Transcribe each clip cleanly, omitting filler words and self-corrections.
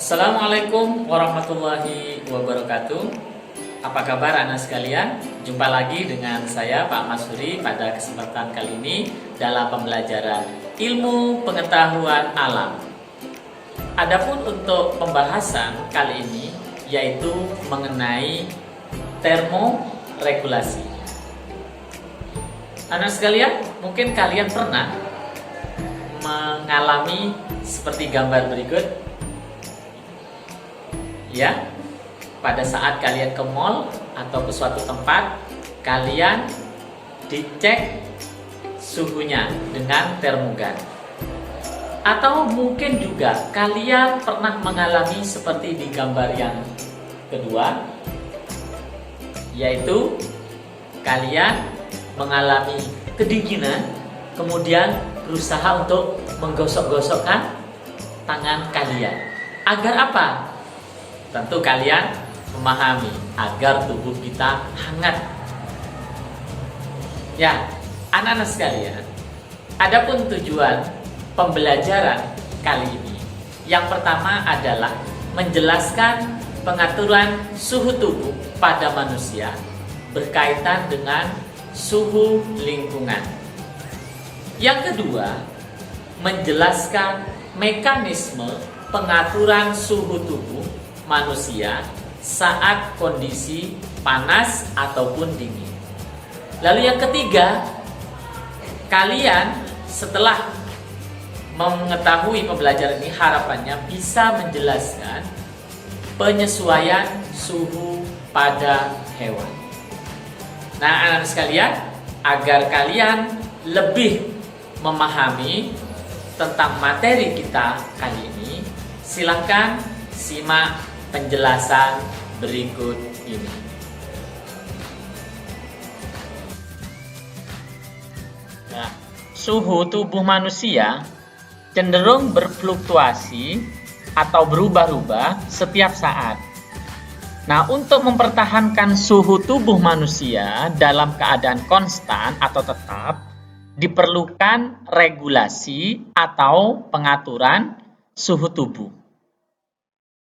Assalamualaikum warahmatullahi wabarakatuh. Apa kabar anak sekalian? Jumpa lagi dengan saya Pak Masuri pada kesempatan kali ini dalam pembelajaran ilmu pengetahuan alam. Adapun untuk pembahasan kali ini yaitu mengenai termoregulasi. Anak sekalian, mungkin kalian pernah mengalami seperti gambar berikut. Ya, pada saat kalian ke mall atau ke suatu tempat, kalian dicek suhunya dengan termogan. Atau mungkin juga kalian pernah mengalami seperti di gambar yang kedua, yaitu kalian mengalami kedinginan, kemudian berusaha untuk menggosok-gosokkan tangan kalian. Agar apa? Tentu kalian memahami agar tubuh kita hangat. Ya, anak-anak sekalian, adapun tujuan pembelajaran kali ini, yang pertama adalah menjelaskan pengaturan suhu tubuh pada manusia berkaitan dengan suhu lingkungan. Yang kedua, menjelaskan mekanisme pengaturan suhu tubuh manusia saat kondisi panas ataupun dingin. Lalu yang ketiga, kalian setelah mengetahui pembelajaran ini harapannya bisa menjelaskan penyesuaian suhu pada hewan. Nah, anak-anak sekalian, agar kalian lebih memahami tentang materi kita kali ini, silakan simak penjelasan berikut ini. Nah, suhu tubuh manusia cenderung berfluktuasi atau berubah-ubah setiap saat. Nah, untuk mempertahankan suhu tubuh manusia dalam keadaan konstan atau tetap, diperlukan regulasi atau pengaturan suhu tubuh.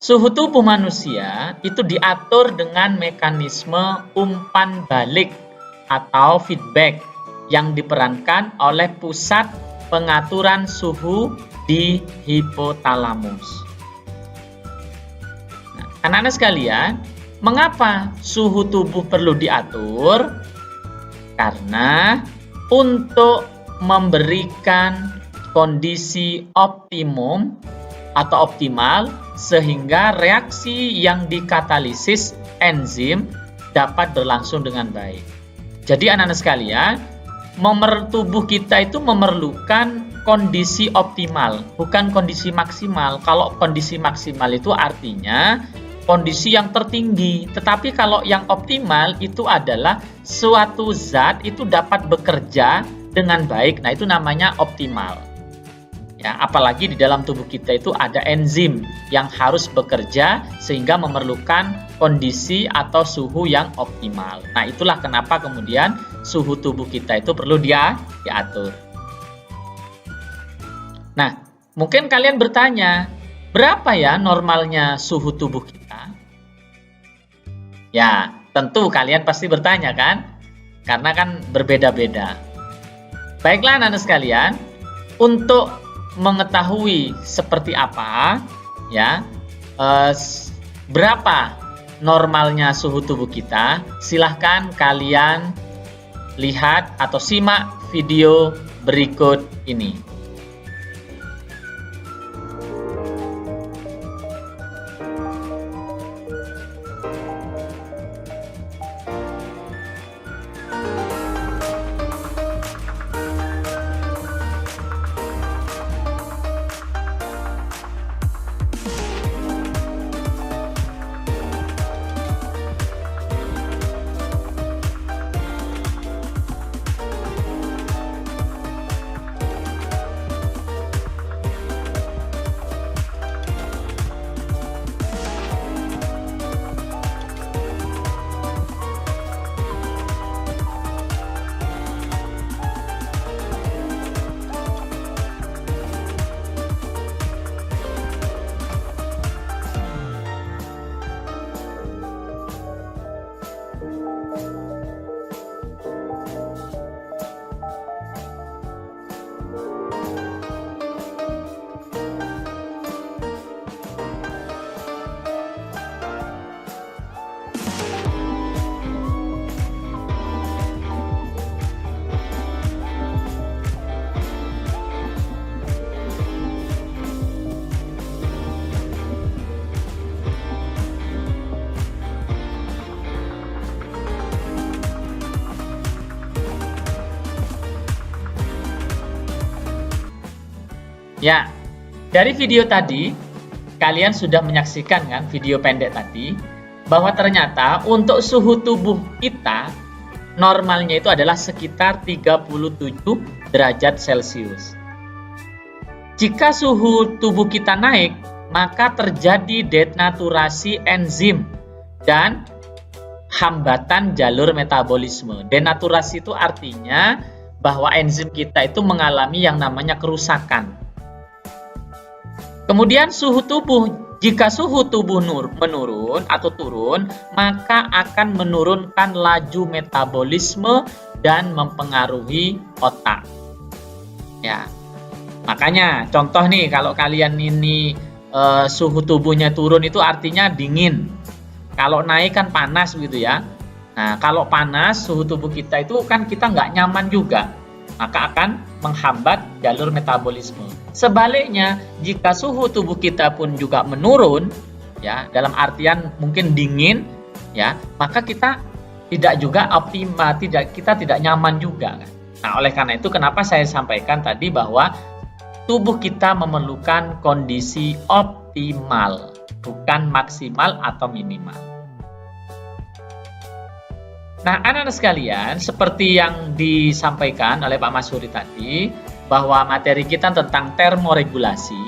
Suhu tubuh manusia itu diatur dengan mekanisme umpan balik atau feedback yang diperankan oleh pusat pengaturan suhu di hipotalamus. Nah, anak-anak sekalian, mengapa suhu tubuh perlu diatur? Karena untuk memberikan kondisi optimum atau optimal sehingga reaksi yang dikatalisis enzim dapat berlangsung dengan baik. Jadi anak-anak sekalian, tubuh kita itu memerlukan kondisi optimal, bukan kondisi maksimal. Kalau kondisi maksimal itu artinya kondisi yang tertinggi, tetapi kalau yang optimal itu adalah suatu zat itu dapat bekerja dengan baik. Nah, itu namanya optimal. Ya, apalagi di dalam tubuh kita itu ada enzim yang harus bekerja sehingga memerlukan kondisi atau suhu yang optimal. Nah, itulah kenapa kemudian suhu tubuh kita itu perlu diatur. Nah, mungkin kalian bertanya, berapa ya normalnya suhu tubuh kita? Ya, tentu kalian pasti bertanya kan? Karena kan berbeda-beda. Baiklah anak-anak sekalian, untuk mengetahui seperti apa ya berapa normalnya suhu tubuh kita, silahkan kalian lihat atau simak video berikut ini. Ya, dari video tadi, kalian sudah menyaksikan kan video pendek tadi, bahwa ternyata untuk suhu tubuh kita, normalnya itu adalah sekitar 37 derajat Celcius. Jika suhu tubuh kita naik, maka terjadi denaturasi enzim dan hambatan jalur metabolisme. Denaturasi itu artinya bahwa enzim kita itu mengalami yang namanya kerusakan. Kemudian jika suhu tubuh menurun atau turun, maka akan menurunkan laju metabolisme dan mempengaruhi otak. Ya, makanya contoh nih, kalau kalian ini suhu tubuhnya turun itu artinya dingin. Kalau naik kan panas gitu ya. Nah, kalau panas suhu tubuh kita itu kan kita nggak nyaman juga, maka akan menghambat jalur metabolisme. Sebaliknya, jika suhu tubuh kita pun juga menurun, ya, dalam artian mungkin dingin, ya, maka kita tidak juga optimal, kita tidak nyaman juga. Nah, oleh karena itu kenapa saya sampaikan tadi bahwa tubuh kita memerlukan kondisi optimal, bukan maksimal atau minimal. Nah, anak-anak sekalian, seperti yang disampaikan oleh Pak Mas Huri tadi, bahwa materi kita tentang termoregulasi.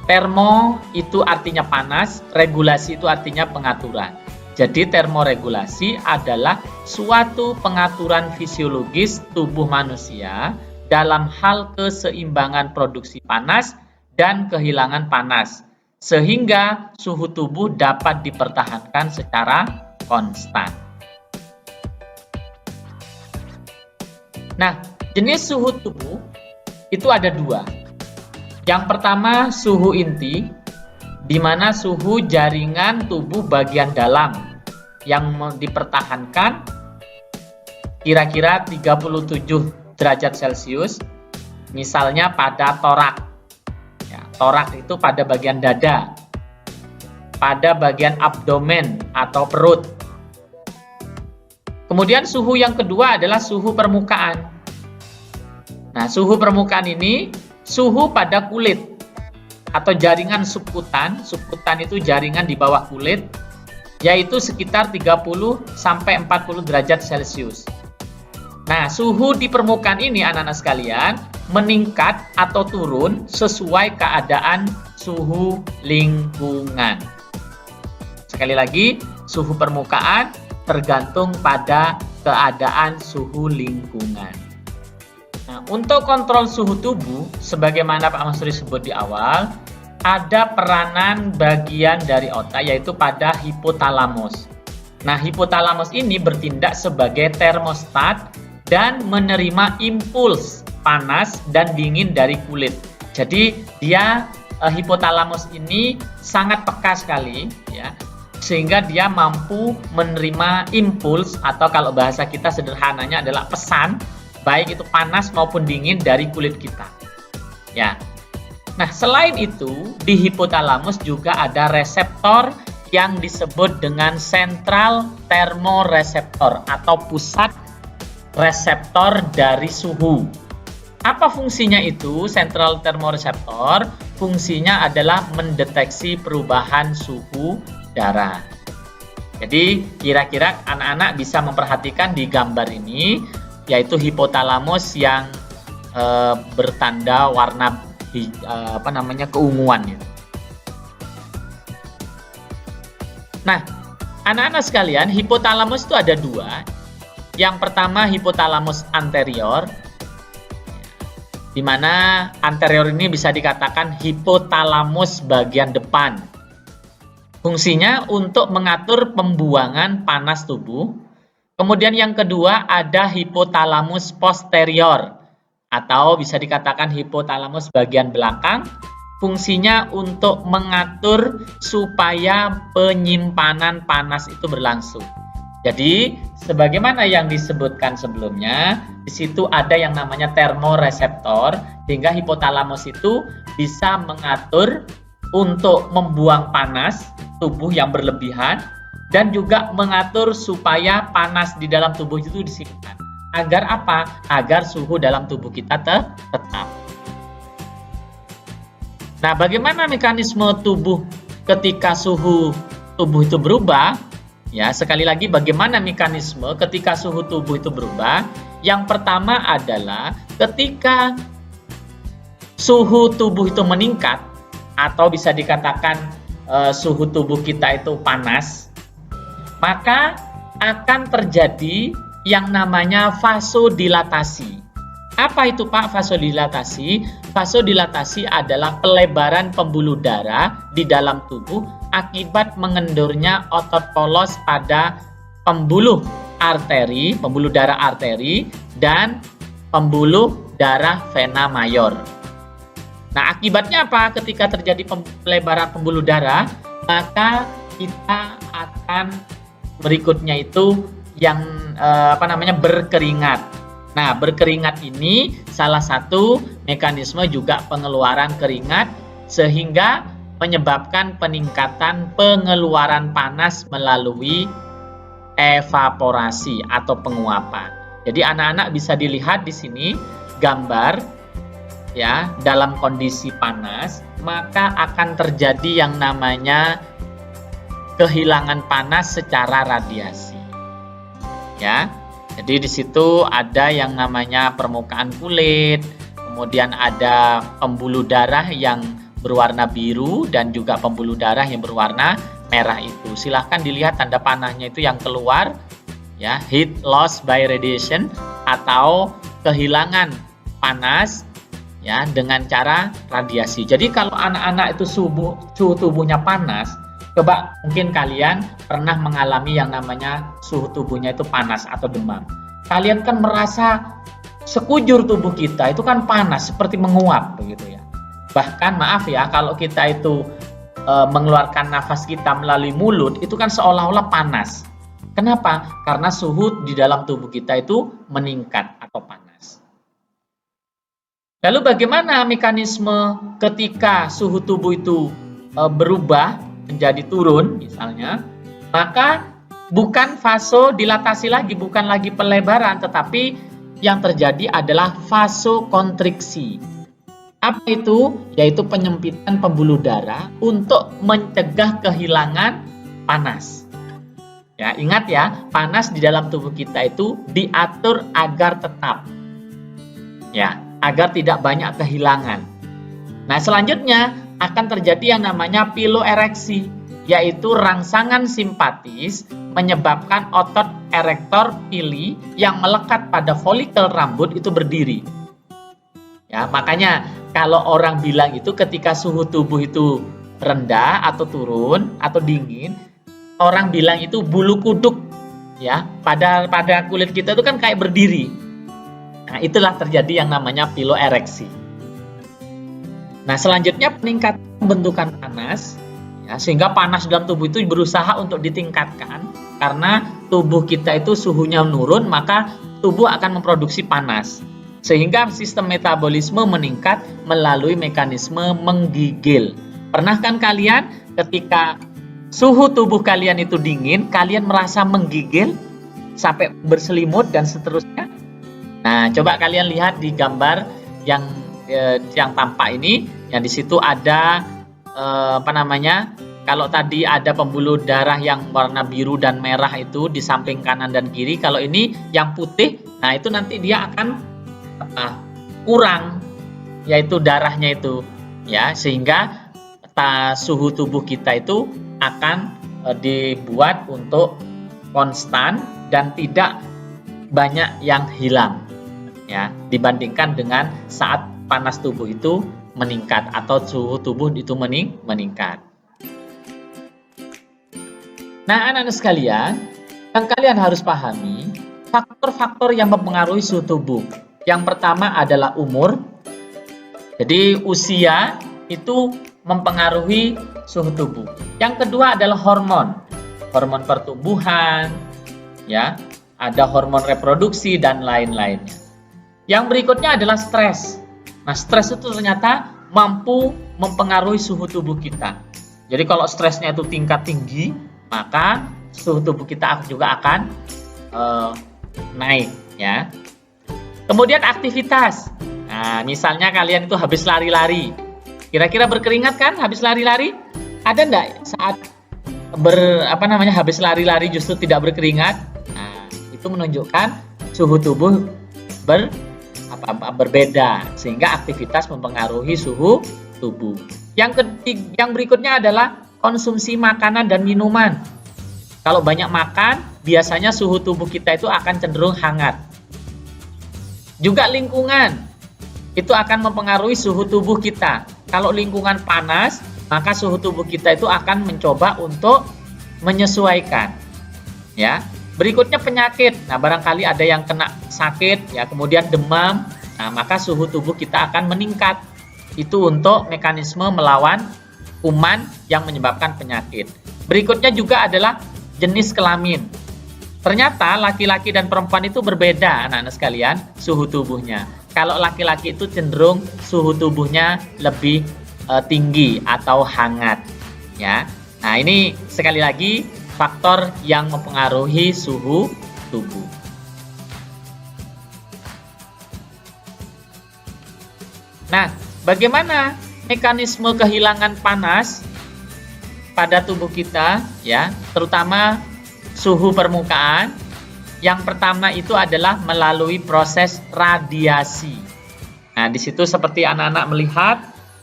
Termo itu artinya panas, regulasi itu artinya pengaturan. Jadi termoregulasi adalah suatu pengaturan fisiologis tubuh manusia dalam hal keseimbangan produksi panas dan kehilangan panas, sehingga suhu tubuh dapat dipertahankan secara konstan. Nah, jenis suhu tubuh itu ada dua. Yang pertama suhu inti, di mana suhu jaringan tubuh bagian dalam yang dipertahankan kira-kira 37 derajat Celcius, misalnya pada torak. Ya, torak itu pada bagian dada, pada bagian abdomen atau perut. Kemudian suhu yang kedua adalah suhu permukaan. Nah, suhu permukaan ini suhu pada kulit atau jaringan subkutan. Subkutan itu jaringan di bawah kulit, yaitu sekitar 30 sampai 40 derajat Celcius. Nah, suhu di permukaan ini anak-anak sekalian meningkat atau turun sesuai keadaan suhu lingkungan. Sekali lagi, suhu permukaan tergantung pada keadaan suhu lingkungan. Nah, untuk kontrol suhu tubuh, sebagaimana Pak Mas Huri sebut di awal, ada peranan bagian dari otak, yaitu pada hipotalamus. Nah, hipotalamus ini bertindak sebagai termostat dan menerima impuls panas dan dingin dari kulit. Jadi hipotalamus ini sangat peka sekali, ya, sehingga dia mampu menerima impuls, atau kalau bahasa kita sederhananya adalah pesan, baik itu panas maupun dingin dari kulit kita. Ya. Nah, selain itu di hipotalamus juga ada reseptor yang disebut dengan sentral termoreseptor atau pusat reseptor dari suhu. Apa fungsinya itu? Sentral termoreseptor fungsinya adalah mendeteksi perubahan suhu darah. Jadi kira-kira anak-anak bisa memperhatikan di gambar ini, yaitu hipotalamus yang bertanda warna keunguan. Nah, anak-anak sekalian, hipotalamus itu ada dua. Yang pertama hipotalamus anterior, di mana anterior ini bisa dikatakan hipotalamus bagian depan. Fungsinya untuk mengatur pembuangan panas tubuh. Kemudian yang kedua ada hipotalamus posterior, atau bisa dikatakan hipotalamus bagian belakang. Fungsinya untuk mengatur supaya penyimpanan panas itu berlangsung. Jadi, sebagaimana yang disebutkan sebelumnya, di situ ada yang namanya termoreseptor, sehingga hipotalamus itu bisa mengatur untuk membuang panas tubuh yang berlebihan, dan juga mengatur supaya panas di dalam tubuh itu disimpan. Agar apa? Agar suhu dalam tubuh kita tetap. Nah, bagaimana mekanisme tubuh ketika suhu tubuh itu berubah? Ya, sekali lagi bagaimana mekanisme ketika suhu tubuh itu berubah? Yang pertama adalah ketika suhu tubuh itu meningkat atau bisa dikatakan suhu tubuh kita itu panas, maka akan terjadi yang namanya vasodilatasi. Apa itu Pak vasodilatasi? Vasodilatasi adalah pelebaran pembuluh darah di dalam tubuh akibat mengendurnya otot polos pada pembuluh arteri, pembuluh darah arteri, dan pembuluh darah vena mayor. Nah, akibatnya apa? Ketika terjadi pelebaran pembuluh darah, maka kita akan berikutnya itu yang berkeringat. Nah, berkeringat ini salah satu mekanisme juga pengeluaran keringat sehingga menyebabkan peningkatan pengeluaran panas melalui evaporasi atau penguapan. Jadi anak-anak bisa dilihat di sini gambar ya, dalam kondisi panas maka akan terjadi yang namanya kehilangan panas secara radiasi. Ya. Jadi di situ ada yang namanya permukaan kulit, kemudian ada pembuluh darah yang berwarna biru dan juga pembuluh darah yang berwarna merah itu. Silahkan dilihat tanda panahnya itu yang keluar, ya, heat loss by radiation atau kehilangan panas ya dengan cara radiasi. Jadi kalau anak-anak itu suhu tubuhnya panas, coba mungkin kalian pernah mengalami yang namanya suhu tubuhnya itu panas atau demam. Kalian kan merasa sekujur tubuh kita itu kan panas, seperti menguap begitu ya. Bahkan maaf ya, kalau kita itu mengeluarkan nafas kita melalui mulut, itu kan seolah-olah panas. Kenapa? Karena suhu di dalam tubuh kita itu meningkat atau panas. Lalu bagaimana mekanisme ketika suhu tubuh itu berubah menjadi turun misalnya, maka bukan vasodilatasi lagi, bukan lagi pelebaran, tetapi yang terjadi adalah vasokontriksi. Apa itu? Yaitu penyempitan pembuluh darah untuk mencegah kehilangan panas. Ya, ingat ya, panas di dalam tubuh kita itu diatur agar tetap. Ya, agar tidak banyak kehilangan. Nah, selanjutnya akan terjadi yang namanya piloereksi, yaitu rangsangan simpatis menyebabkan otot erektor pili yang melekat pada folikel rambut itu berdiri. Ya, makanya kalau orang bilang itu ketika suhu tubuh itu rendah atau turun atau dingin, orang bilang itu bulu kuduk ya, pada kulit kita itu kan kayak berdiri. Nah, itulah terjadi yang namanya piloereksi. Nah, selanjutnya peningkatan pembentukan panas, ya, sehingga panas dalam tubuh itu berusaha untuk ditingkatkan karena tubuh kita itu suhunya menurun, maka tubuh akan memproduksi panas, sehingga sistem metabolisme meningkat melalui mekanisme menggigil. Pernah kan kalian ketika suhu tubuh kalian itu dingin, kalian merasa menggigil sampai berselimut dan seterusnya? Nah, coba kalian lihat di gambar yang tampak ini, yang di situ ada kalau tadi ada pembuluh darah yang warna biru dan merah itu di samping kanan dan kiri, kalau ini yang putih, nah itu nanti dia akan kurang, yaitu darahnya itu ya, sehingga suhu tubuh kita itu akan dibuat untuk konstan dan tidak banyak yang hilang ya, dibandingkan dengan saat panas tubuh itu meningkat atau suhu tubuh itu meningkat. Nah, anak-anak sekalian, yang kalian harus pahami faktor-faktor yang mempengaruhi suhu tubuh. Yang pertama adalah umur. Jadi usia itu mempengaruhi suhu tubuh. Yang kedua adalah hormon pertumbuhan, ya, ada hormon reproduksi dan lain-lainnya. Yang berikutnya adalah stres. Nah, stres itu ternyata mampu mempengaruhi suhu tubuh kita. Jadi kalau stresnya itu tingkat tinggi, maka suhu tubuh kita juga akan naik ya. Kemudian aktivitas. Nah, misalnya kalian itu habis lari-lari. Kira-kira berkeringat kan habis lari-lari? Ada enggak saat habis lari-lari justru tidak berkeringat? Nah, itu menunjukkan suhu tubuh berbeda sehingga aktivitas mempengaruhi suhu tubuh. Yang berikutnya adalah konsumsi makanan dan minuman. Kalau banyak makan, biasanya suhu tubuh kita itu akan cenderung hangat. Juga lingkungan, itu akan mempengaruhi suhu tubuh kita. Kalau lingkungan panas, maka suhu tubuh kita itu akan mencoba untuk menyesuaikan. Ya. Berikutnya penyakit. Nah, barangkali ada yang kena sakit, ya, kemudian demam, nah, maka suhu tubuh kita akan meningkat. Itu untuk mekanisme melawan kuman yang menyebabkan penyakit. Berikutnya juga adalah jenis kelamin. Ternyata laki-laki dan perempuan itu berbeda, anak-anak sekalian, suhu tubuhnya. Kalau laki-laki itu cenderung suhu tubuhnya lebih tinggi atau hangat, ya. Nah, ini sekali lagi faktor yang mempengaruhi suhu tubuh. Nah, bagaimana mekanisme kehilangan panas pada tubuh kita, ya, terutama suhu permukaan? Yang pertama itu adalah melalui proses radiasi. Nah, di situ seperti anak-anak melihat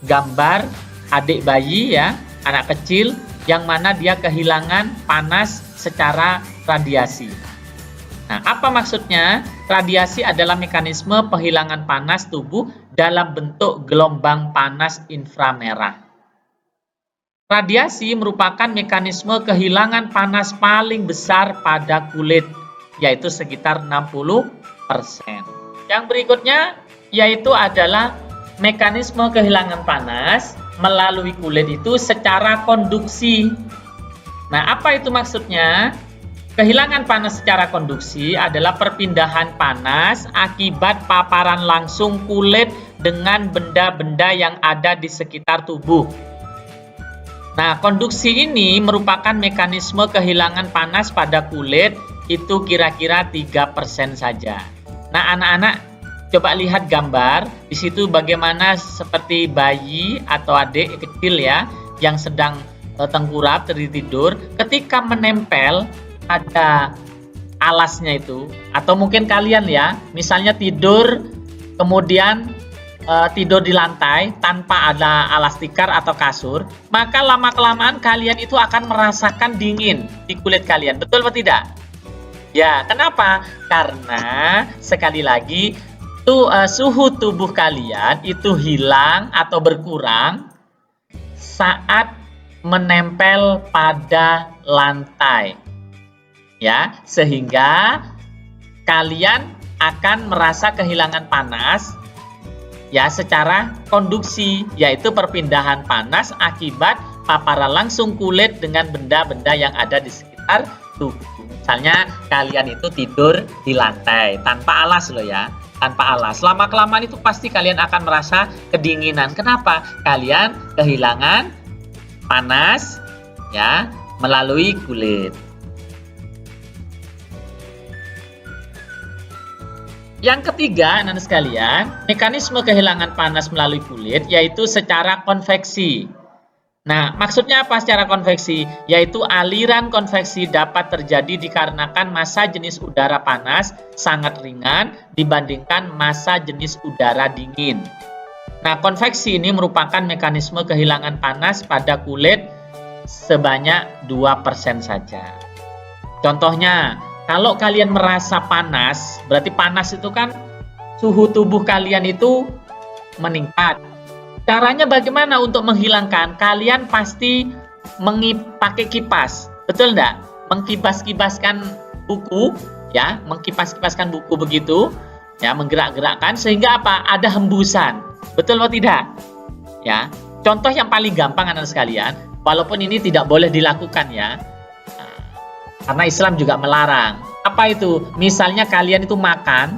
gambar adik bayi, ya, anak kecil yang mana dia kehilangan panas secara radiasi. Nah, apa maksudnya? Radiasi adalah mekanisme penghilangan panas tubuh dalam bentuk gelombang panas inframerah. Radiasi merupakan mekanisme kehilangan panas paling besar pada kulit, yaitu sekitar 60%. Yang berikutnya yaitu adalah mekanisme kehilangan panas melalui kulit itu secara konduksi. Nah, apa itu maksudnya? Kehilangan panas secara konduksi adalah perpindahan panas akibat paparan langsung kulit dengan benda-benda yang ada di sekitar tubuh. Nah, konduksi ini merupakan mekanisme kehilangan panas pada kulit itu kira-kira 3% saja. Nah, anak-anak coba lihat gambar. Di situ bagaimana seperti bayi atau adik kecil, ya, yang sedang tengkurap tertidur, ketika menempel pada alasnya itu, atau mungkin kalian, ya, misalnya tidur kemudian tidur di lantai tanpa ada alas tikar atau kasur, maka lama-kelamaan kalian itu akan merasakan dingin di kulit kalian. Betul atau tidak? Ya, kenapa? Karena sekali lagi suhu tubuh kalian itu hilang atau berkurang saat menempel pada lantai. Ya, sehingga kalian akan merasa kehilangan panas, ya, secara konduksi, yaitu perpindahan panas akibat paparan langsung kulit dengan benda-benda yang ada di sekitar tubuh. Misalnya kalian itu tidur di lantai tanpa alas loh, ya, tanpa alas. Lama-kelamaan itu pasti kalian akan merasa kedinginan. Kenapa? Kalian kehilangan panas, ya, melalui kulit. Yang ketiga, anak-anak sekalian, mekanisme kehilangan panas melalui kulit yaitu secara konveksi. Nah, maksudnya apa secara konveksi? Yaitu aliran konveksi dapat terjadi dikarenakan massa jenis udara panas sangat ringan dibandingkan massa jenis udara dingin. Nah, konveksi ini merupakan mekanisme kehilangan panas pada kulit sebanyak 2% saja. Contohnya, kalau kalian merasa panas, berarti panas itu kan suhu tubuh kalian itu meningkat. Caranya bagaimana untuk menghilangkan? Kalian pasti pakai kipas, betul enggak? Mengkipas-kipaskan buku, ya, mengkipas-kipaskan buku begitu, ya, menggerak-gerakkan sehingga apa? Ada hembusan, betul atau tidak? Ya, contoh yang paling gampang anak sekalian, walaupun ini tidak boleh dilakukan, ya, karena Islam juga melarang. Apa itu? Misalnya kalian itu makan,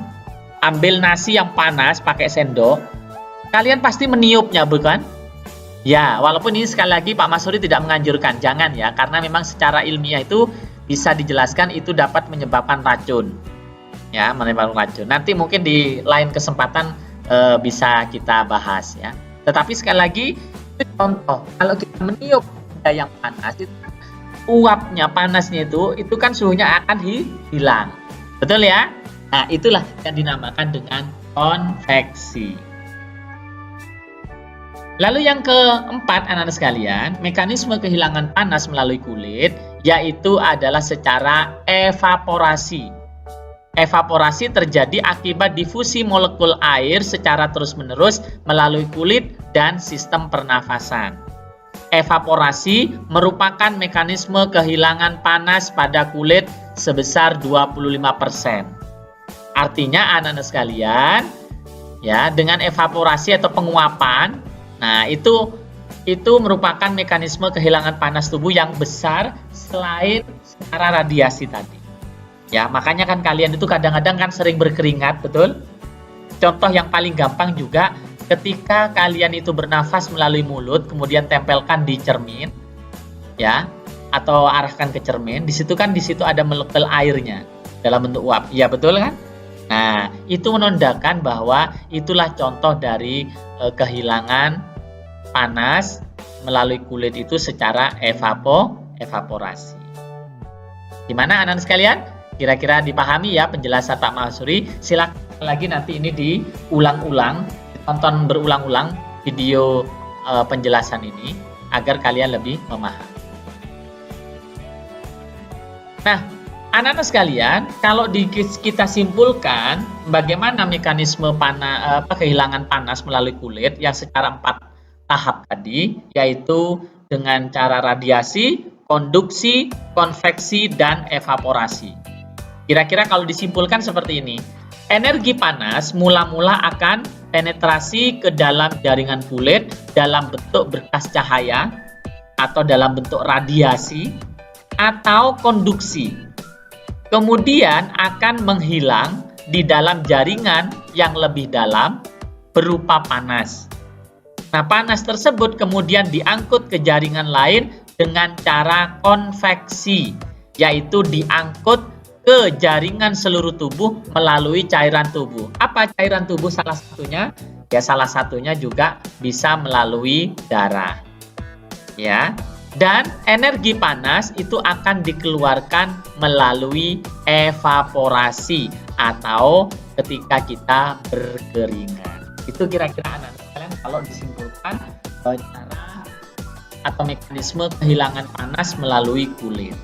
ambil nasi yang panas pakai sendok, kalian pasti meniupnya, bukan? Ya, walaupun ini sekali lagi Pak Masuri tidak menganjurkan, jangan, ya, karena memang secara ilmiah itu bisa dijelaskan itu dapat menyebabkan racun. Ya, menyebabkan racun. Nanti mungkin di lain kesempatan bisa kita bahas, ya. Tetapi sekali lagi Itu contoh, kalau kita meniup benda yang panas, itu uapnya, panasnya itu kan suhunya akan hilang. Betul ya? Nah, itulah yang dinamakan dengan konveksi. Lalu yang keempat, anak-anak sekalian, mekanisme kehilangan panas melalui kulit, yaitu adalah secara evaporasi. Evaporasi terjadi akibat difusi molekul air secara terus-menerus melalui kulit dan sistem pernafasan. Evaporasi merupakan mekanisme kehilangan panas pada kulit sebesar 25%. Artinya anak-anak sekalian, ya, dengan evaporasi atau penguapan, nah itu merupakan mekanisme kehilangan panas tubuh yang besar selain secara radiasi tadi. Ya, makanya kan kalian itu kadang-kadang kan sering berkeringat, betul? Contoh yang paling gampang juga ketika kalian itu bernafas melalui mulut, kemudian tempelkan di cermin, ya, atau arahkan ke cermin. Di situ ada molekul airnya dalam bentuk uap. Ya, betul kan? Nah, itu menandakan bahwa itulah contoh dari kehilangan panas melalui kulit itu secara evaporasi. Gimana anak-anak sekalian? Kira-kira dipahami ya penjelasan Pak Mahsuri? Silakan lagi nanti ini diulang-ulang, ditonton berulang-ulang video penjelasan ini agar kalian lebih memahami. Nah, anak-anak sekalian, kalau kita simpulkan bagaimana mekanisme kehilangan panas melalui kulit yang secara 4 tahap tadi, yaitu dengan cara radiasi, konduksi, konveksi, dan evaporasi. Kira-kira kalau disimpulkan seperti ini, energi panas mula-mula akan penetrasi ke dalam jaringan kulit dalam bentuk berkas cahaya atau dalam bentuk radiasi atau konduksi. Kemudian akan menghilang di dalam jaringan yang lebih dalam berupa panas. Nah, panas tersebut kemudian diangkut ke jaringan lain dengan cara konveksi, yaitu diangkut ke jaringan seluruh tubuh melalui cairan tubuh. Apa cairan tubuh salah satunya? Ya, salah satunya juga bisa melalui darah. Ya. Dan energi panas itu akan dikeluarkan melalui evaporasi atau ketika kita berkeringat. Itu kira-kira anak-anak kalian kalau disimpulkan cara atau mekanisme kehilangan panas melalui kulit.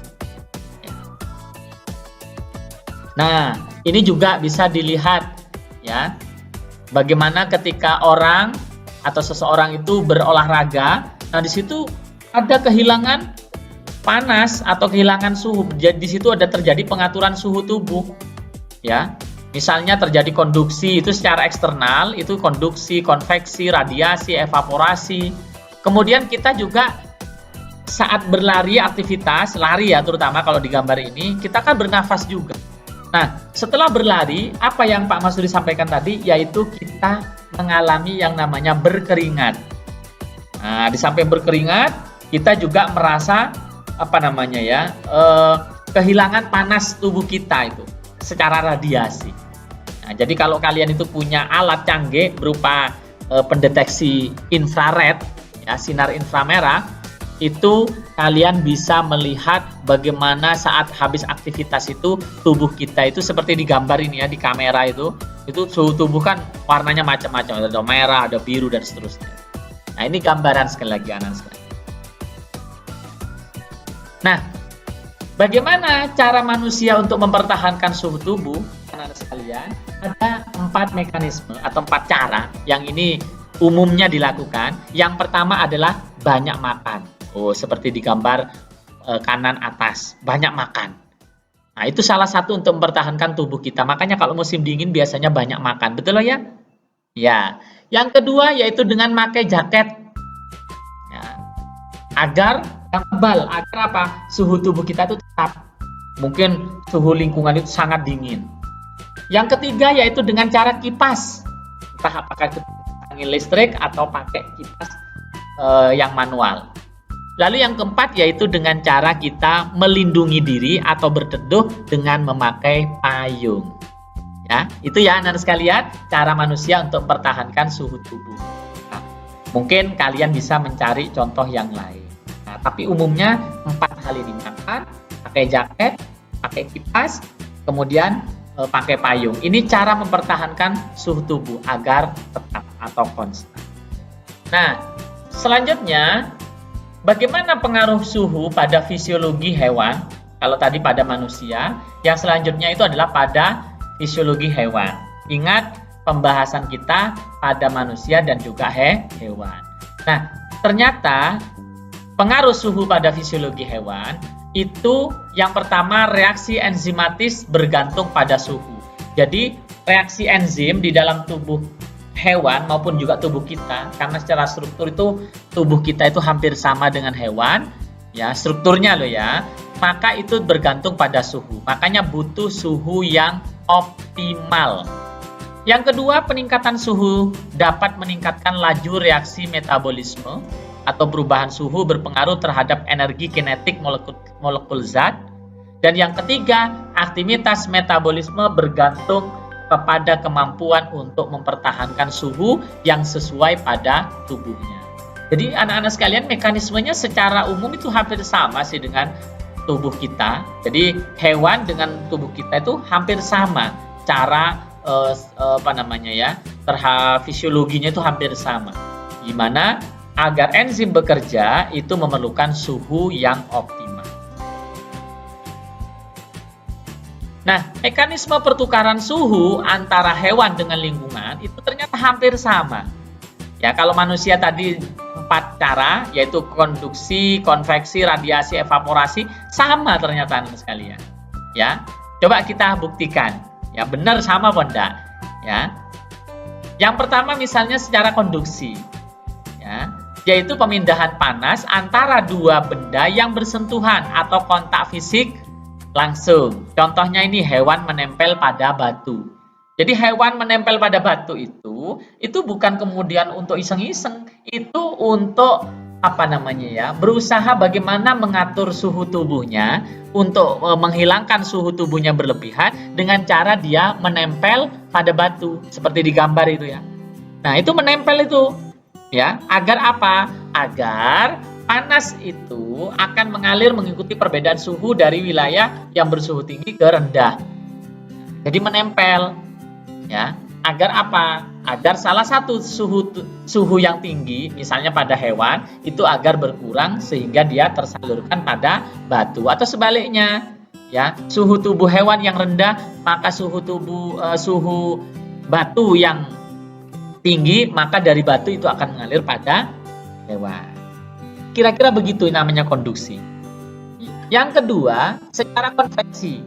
Nah, ini juga bisa dilihat ya. Bagaimana ketika orang atau seseorang itu berolahraga, nah di situ ada kehilangan panas atau kehilangan suhu. Jadi di situ ada terjadi pengaturan suhu tubuh. Ya. Misalnya terjadi konduksi itu secara eksternal, itu konduksi, konveksi, radiasi, evaporasi. Kemudian kita juga saat berlari aktivitas, lari ya terutama kalau di gambar ini, kita kan bernafas juga. Nah, setelah berlari, apa yang Pak Mahsuri sampaikan tadi, yaitu kita mengalami yang namanya berkeringat. Nah, di samping berkeringat, kita juga merasa kehilangan panas tubuh kita itu secara radiasi. Nah, jadi kalau kalian itu punya alat canggih berupa pendeteksi infrared, ya, sinar inframerah, itu kalian bisa melihat bagaimana saat habis aktivitas itu tubuh kita itu seperti di gambar ini ya, di kamera itu suhu tubuh kan warnanya macam-macam, ada merah, ada biru dan seterusnya. Nah, ini gambaran sekali lagi anak sekalian. Nah, bagaimana cara manusia untuk mempertahankan suhu tubuh anak sekalian? Ada 4 mekanisme atau 4 cara yang ini umumnya dilakukan. Yang pertama adalah banyak makan. Oh, seperti di gambar kanan atas, banyak makan. Nah, itu salah satu untuk mempertahankan tubuh kita. Makanya kalau musim dingin biasanya banyak makan, betul ya? Ya. Yang kedua yaitu dengan pakai jaket. Ya. Agar yang tebal, agar apa? Suhu tubuh kita itu tetap. Mungkin suhu lingkungan itu sangat dingin. Yang ketiga yaitu dengan cara kipas. Entah apakah itu angin listrik atau pakai kipas yang manual. Lalu yang keempat yaitu dengan cara kita melindungi diri atau berteduh dengan memakai payung. Ya, itu ya anak-anak sekalian, cara manusia untuk mempertahankan suhu tubuh. Nah, Mungkin kalian bisa mencari contoh yang lain. Nah, tapi umumnya 4 hal ini: makan, pakai jaket, pakai kipas, kemudian pakai payung. Ini cara mempertahankan suhu tubuh agar tetap atau konstan. Nah, selanjutnya bagaimana pengaruh suhu pada fisiologi hewan? Kalau tadi pada manusia, yang selanjutnya itu adalah pada fisiologi hewan. Ingat pembahasan kita pada manusia dan juga hewan. Nah, ternyata pengaruh suhu pada fisiologi hewan itu yang pertama, reaksi enzimatis bergantung pada suhu. Jadi reaksi enzim di dalam tubuh hewan maupun juga tubuh kita, karena secara struktur itu tubuh kita itu hampir sama dengan hewan, ya strukturnya loh ya, maka itu bergantung pada suhu. Makanya butuh suhu yang optimal. Yang kedua, peningkatan suhu dapat meningkatkan laju reaksi metabolisme atau perubahan suhu berpengaruh terhadap energi kinetik molekul zat. Dan yang ketiga, aktivitas metabolisme bergantung kepada kemampuan untuk mempertahankan suhu yang sesuai pada tubuhnya. Jadi anak-anak sekalian, mekanismenya secara umum itu hampir sama sih dengan tubuh kita. Jadi hewan dengan tubuh kita itu hampir sama cara fisiologinya itu hampir sama. Gimana? Agar enzim bekerja itu memerlukan suhu yang optimal. Nah, mekanisme pertukaran suhu antara hewan dengan lingkungan itu ternyata hampir sama. Ya, kalau manusia tadi 4 cara, yaitu konduksi, konveksi, radiasi, evaporasi, sama ternyata anak sekalian. Ya, coba kita buktikan. Ya, benar sama apa enggak? Ya. Yang pertama misalnya secara konduksi. Ya, yaitu pemindahan panas antara dua benda yang bersentuhan atau kontak fisik langsung. Contohnya ini hewan menempel pada batu. Jadi hewan menempel pada batu itu bukan kemudian untuk iseng-iseng, itu untuk berusaha bagaimana mengatur suhu tubuhnya untuk menghilangkan suhu tubuhnya berlebihan dengan cara dia menempel pada batu seperti di gambar itu ya. Nah, itu menempel itu ya, agar apa? Agar panas itu akan mengalir mengikuti perbedaan suhu dari wilayah yang bersuhu tinggi ke rendah. Jadi menempel ya, agar apa? Agar salah satu suhu yang tinggi misalnya pada hewan itu agar berkurang sehingga dia tersalurkan pada batu, atau sebaliknya ya, suhu tubuh hewan yang rendah maka suhu batu yang tinggi, maka dari batu itu akan mengalir pada hewan. Kira-kira begitu namanya konduksi. Yang kedua, secara konveksi,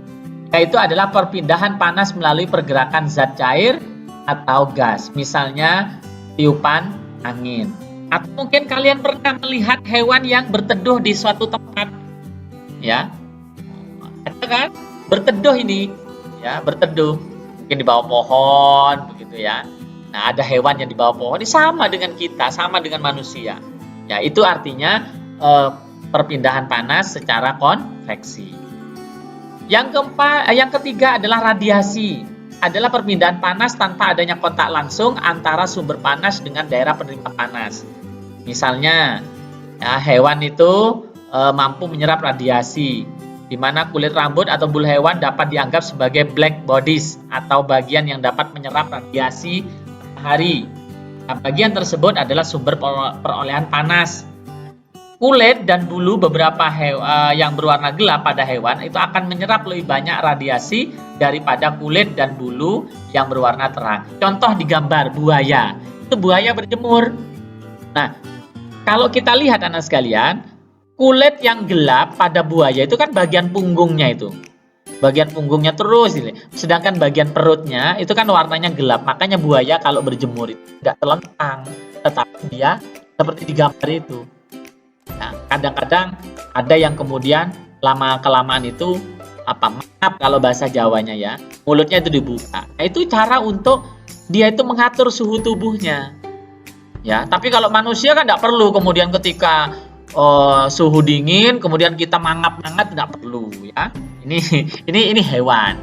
yaitu adalah perpindahan panas melalui pergerakan zat cair atau gas, misalnya tiupan angin. Atau mungkin kalian pernah melihat hewan yang berteduh di suatu tempat, ya, ada kan? Berteduh ini, ya, berteduh, mungkin di bawah pohon, begitu ya. Nah, ada hewan yang di bawah pohon, ini sama dengan kita, sama dengan manusia. Ya, itu artinya perpindahan panas secara konveksi. Yang ketiga adalah radiasi. Adalah perpindahan panas tanpa adanya kontak langsung antara sumber panas dengan daerah penerima panas. Misalnya, ya, hewan itu mampu menyerap radiasi, di mana kulit rambut atau bulu hewan dapat dianggap sebagai black bodies atau bagian yang dapat menyerap radiasi matahari. Nah, bagian tersebut adalah sumber perolehan panas. Kulit dan bulu beberapa yang berwarna gelap pada hewan itu akan menyerap lebih banyak radiasi daripada kulit dan bulu yang berwarna terang. Contoh di gambar buaya, itu buaya berjemur. Nah, kalau kita lihat anak sekalian, kulit yang gelap pada buaya itu kan bagian punggungnya itu. Bagian punggungnya terus ini. Sedangkan bagian perutnya itu kan warnanya gelap. Makanya buaya kalau berjemur itu tidak telentang, tetapi dia seperti di gambar itu. Nah, kadang-kadang ada yang kemudian lama-kelamaan itu mangap kalau bahasa Jawanya ya, mulutnya itu dibuka. Nah, itu cara untuk dia itu mengatur suhu tubuhnya. Ya, tapi kalau manusia kan tidak perlu kemudian ketika suhu dingin kemudian kita mangap-mangap, tidak perlu ya. Ini hewan.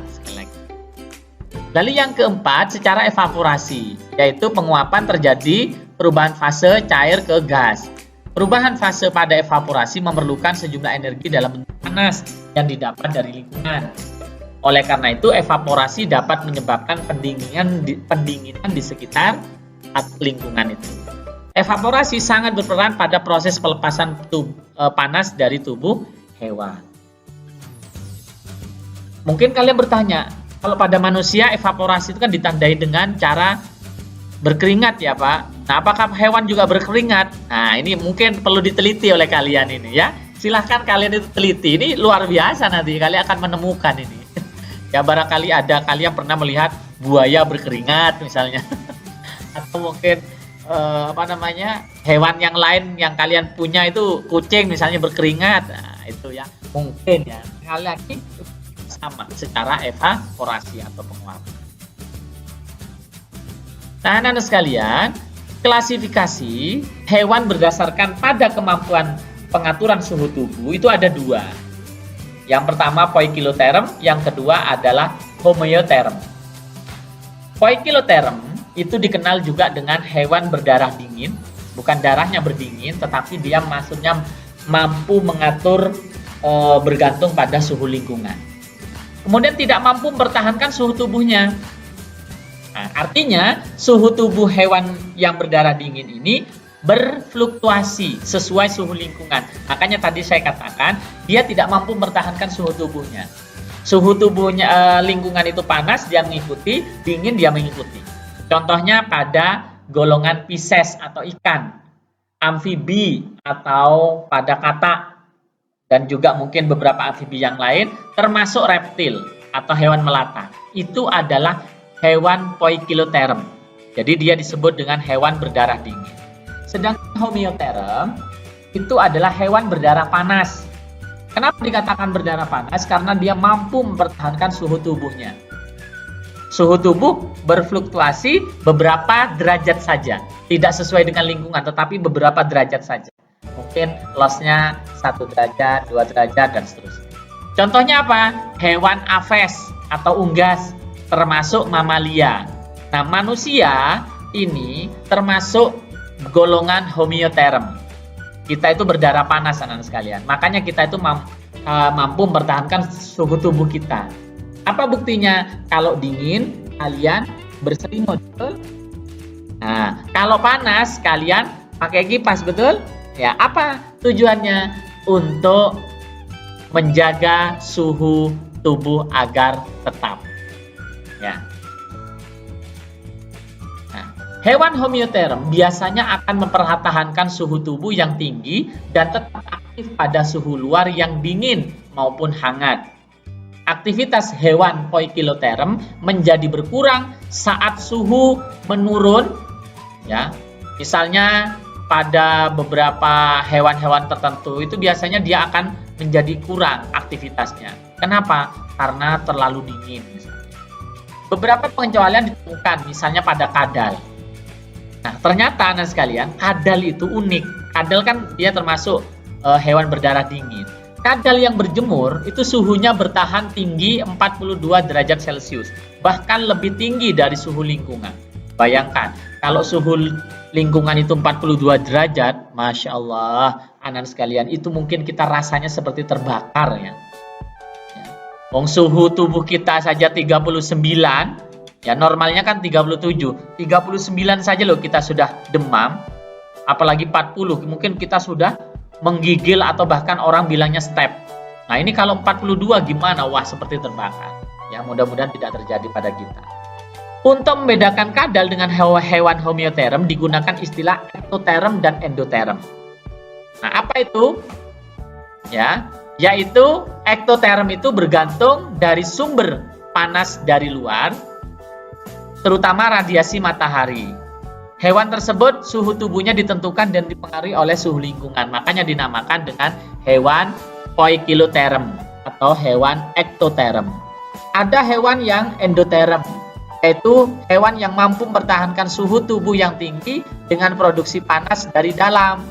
Lalu yang keempat, secara evaporasi, yaitu penguapan terjadi perubahan fase cair ke gas. Perubahan fase pada evaporasi memerlukan sejumlah energi dalam bentuk panas yang didapat dari lingkungan. Oleh karena itu, evaporasi dapat menyebabkan pendinginan di sekitar lingkungan itu. Evaporasi sangat berperan pada proses pelepasan panas dari tubuh hewan. Mungkin kalian bertanya, kalau pada manusia evaporasi itu kan ditandai dengan cara berkeringat ya Pak. Nah, apakah hewan juga berkeringat? Nah, ini mungkin perlu diteliti oleh kalian ini ya. Silahkan kalian itu teliti. Ini luar biasa, nanti kalian akan menemukan ini. Ya, barangkali ada kalian pernah melihat buaya berkeringat misalnya. Atau mungkin hewan yang lain yang kalian punya itu kucing misalnya berkeringat. Nah, itu ya. Mungkin ya. Sekali lagi sama secara evaporasi atau penguapan. Nah, anak-anak sekalian, klasifikasi hewan berdasarkan pada kemampuan pengaturan suhu tubuh itu ada dua. Yang pertama poikiloterm, yang kedua adalah homeoterm. Poikiloterm itu dikenal juga dengan hewan berdarah dingin, bukan darahnya berdingin, tetapi dia maksudnya mampu mengatur bergantung pada suhu lingkungan. Kemudian tidak mampu mempertahankan suhu tubuhnya. Nah, artinya suhu tubuh hewan yang berdarah dingin ini berfluktuasi sesuai suhu lingkungan. Makanya tadi saya katakan dia tidak mampu mempertahankan suhu tubuhnya. Suhu tubuhnya lingkungan itu panas, dia mengikuti, dingin dia mengikuti. Contohnya pada golongan Pisces atau ikan, amfibi atau pada katak, dan juga mungkin beberapa amfibi yang lain, termasuk reptil atau hewan melata. Itu adalah hewan poikiloterm. Jadi dia disebut dengan hewan berdarah dingin. Sedangkan homeoterm itu adalah hewan berdarah panas. Kenapa dikatakan berdarah panas? Karena dia mampu mempertahankan suhu tubuhnya. Suhu tubuh berfluktuasi beberapa derajat saja. Tidak sesuai dengan lingkungan, tetapi beberapa derajat saja. Mungkin lossnya 1 derajat, 2 derajat, dan seterusnya. Contohnya apa? Hewan aves atau unggas, termasuk mamalia. Nah, manusia ini termasuk golongan homeoterm. Kita itu berdarah panas, anak-anak sekalian. Makanya kita itu mampu mempertahankan suhu tubuh kita. Apa buktinya? Kalau dingin, kalian berselimut, betul? Nah, kalau panas, kalian pakai kipas, betul? Ya, apa tujuannya? Untuk menjaga suhu tubuh agar tetap. Ya. Nah, hewan homeoterm biasanya akan mempertahankan suhu tubuh yang tinggi dan tetap aktif pada suhu luar yang dingin maupun hangat. Aktivitas hewan poikiloterm menjadi berkurang saat suhu menurun. Ya, misalnya pada beberapa hewan-hewan tertentu itu biasanya dia akan menjadi kurang aktivitasnya. Kenapa? Karena terlalu dingin. Beberapa pengecualian ditemukan, misalnya pada kadal. Nah, ternyata anak sekalian, kadal itu unik. Kadal kan dia termasuk hewan berdarah dingin. Kadal yang berjemur itu suhunya bertahan tinggi 42 derajat Celcius, bahkan lebih tinggi dari suhu lingkungan. Bayangkan, kalau suhu lingkungan itu 42 derajat, Masya Allah, anak sekalian, itu mungkin kita rasanya seperti terbakar ya. Suhu tubuh kita saja 39, ya normalnya kan 37, 39 saja loh kita sudah demam, apalagi 40, mungkin kita sudah menggigil atau bahkan orang bilangnya step. Nah, ini kalau 42 gimana? Wah, seperti terbakar. Ya, mudah-mudahan tidak terjadi pada kita. Untuk membedakan kadal dengan hewan homeoterm digunakan istilah ektoterm dan endoterm. Nah, apa itu? Ya, yaitu ektoterm itu bergantung dari sumber panas dari luar, terutama radiasi matahari. Hewan tersebut suhu tubuhnya ditentukan dan dipengaruhi oleh suhu lingkungan, makanya dinamakan dengan hewan poikiloterm atau hewan ektoterm. Ada hewan yang endoterm, yaitu hewan yang mampu mempertahankan suhu tubuh yang tinggi dengan produksi panas dari dalam.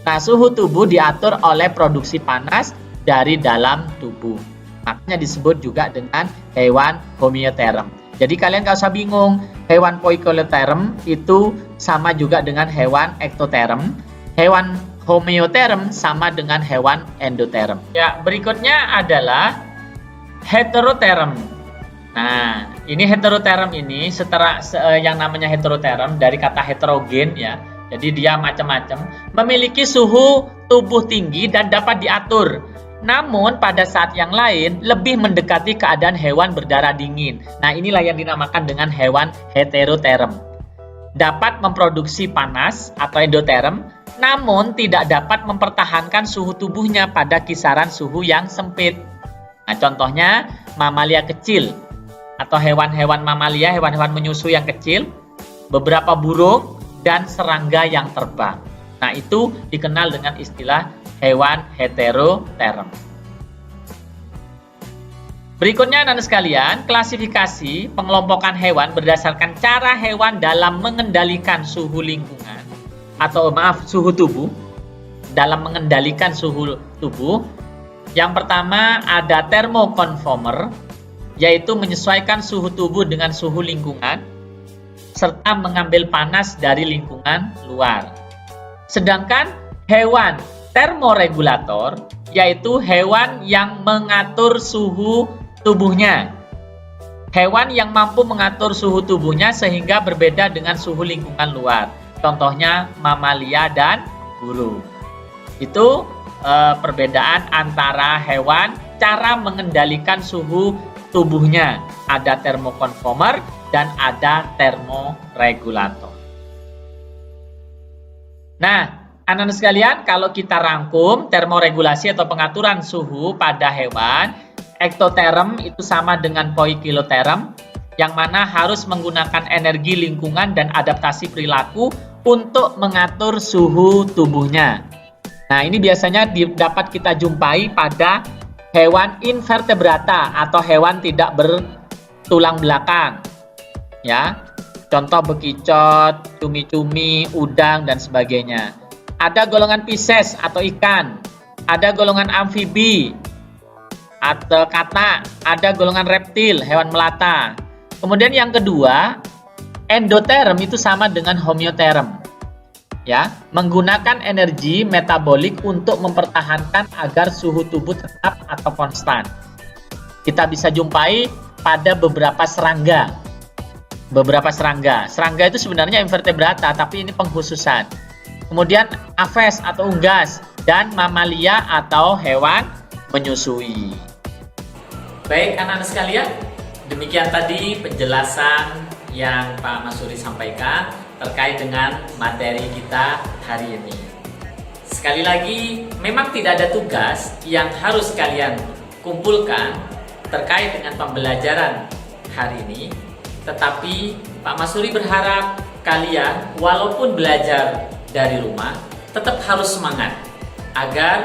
Nah, suhu tubuh diatur oleh produksi panas dari dalam tubuh. Makanya disebut juga dengan hewan homeoterm. Jadi kalian gak usah bingung, hewan poikiloterm itu sama juga dengan hewan ektoterm, hewan homeoterm sama dengan hewan endoterm. Ya, berikutnya adalah heteroterm. Nah, ini heteroterm ini yang namanya heteroterm dari kata heterogen ya. Jadi dia macam-macam, memiliki suhu tubuh tinggi dan dapat diatur. Namun pada saat yang lain lebih mendekati keadaan hewan berdarah dingin. Nah, inilah yang dinamakan dengan hewan heteroterm. Dapat memproduksi panas atau endoterm, namun tidak dapat mempertahankan suhu tubuhnya pada kisaran suhu yang sempit. Nah, contohnya mamalia kecil atau hewan-hewan mamalia, hewan-hewan menyusui yang kecil, beberapa burung, dan serangga yang terbang. Nah, itu dikenal dengan istilah hewan heteroterm. Berikutnya anak-anak sekalian, klasifikasi pengelompokan hewan berdasarkan cara hewan dalam mengendalikan suhu lingkungan suhu tubuh, dalam mengendalikan suhu tubuh. Yang pertama ada thermoconformer, yaitu menyesuaikan suhu tubuh dengan suhu lingkungan serta mengambil panas dari lingkungan luar. Sedangkan hewan termoregulator, yaitu hewan yang mengatur suhu tubuhnya. Hewan yang mampu mengatur suhu tubuhnya sehingga berbeda dengan suhu lingkungan luar. Contohnya mamalia dan burung. Itu perbedaan antara hewan cara mengendalikan suhu tubuhnya. Ada thermoconformer dan ada thermoregulator. Nah, anak-anak sekalian, kalau kita rangkum termoregulasi atau pengaturan suhu pada hewan, ektoterm itu sama dengan poikiloterm, yang mana harus menggunakan energi lingkungan dan adaptasi perilaku untuk mengatur suhu tubuhnya. Nah, ini biasanya dapat kita jumpai pada hewan invertebrata atau hewan tidak bertulang belakang. Ya, contoh bekicot, cumi-cumi, udang, dan sebagainya. Ada golongan Pisces atau ikan, ada golongan amfibi atau kata, ada golongan reptil, hewan melata. Kemudian yang kedua, endoterm itu sama dengan homeoterm. Ya, menggunakan energi metabolik untuk mempertahankan agar suhu tubuh tetap atau konstan. Kita bisa jumpai pada beberapa serangga. Serangga itu sebenarnya invertebrata, tapi ini pengkhususan. Kemudian aves atau unggas, dan mamalia atau hewan menyusui. Baik anak-anak sekalian, demikian tadi penjelasan yang Pak Masuri sampaikan terkait dengan materi kita hari ini. Sekali lagi, memang tidak ada tugas yang harus kalian kumpulkan terkait dengan pembelajaran hari ini. Tetapi Pak Masuri berharap kalian walaupun belajar dari rumah tetap harus semangat agar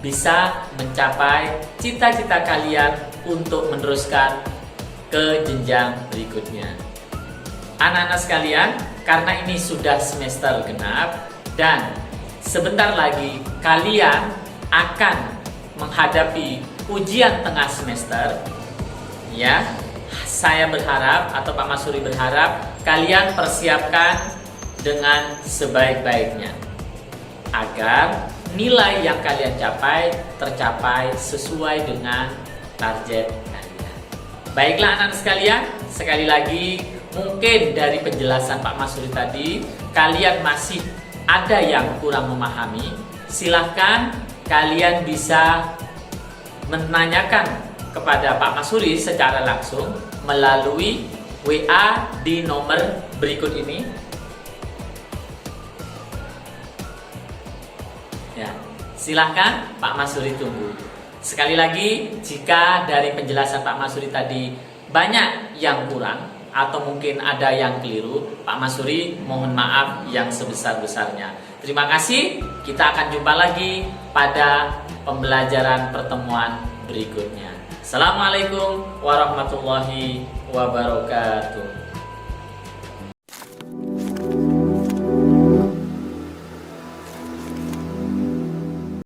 bisa mencapai cita-cita kalian untuk meneruskan ke jenjang berikutnya. Anak-anak sekalian, karena ini sudah semester genap dan sebentar lagi kalian akan menghadapi ujian tengah semester, ya. Saya berharap atau Pak Masuri berharap kalian persiapkan dengan sebaik-baiknya agar nilai yang kalian capai tercapai sesuai dengan target kalian. Baiklah anak-anak sekalian, sekali lagi mungkin dari penjelasan Pak Masuri tadi kalian masih ada yang kurang memahami. Silahkan kalian bisa menanyakan kepada Pak Masuri secara langsung melalui WA di nomor berikut ini. Ya, silahkan Pak Masuri tunggu. Sekali lagi, jika dari penjelasan Pak Masuri tadi banyak yang kurang atau mungkin ada yang keliru, Pak Masuri mohon maaf yang sebesar-besarnya. Terima kasih, kita akan jumpa lagi pada pembelajaran pertemuan berikutnya. Assalamualaikum warahmatullahi wabarakatuh.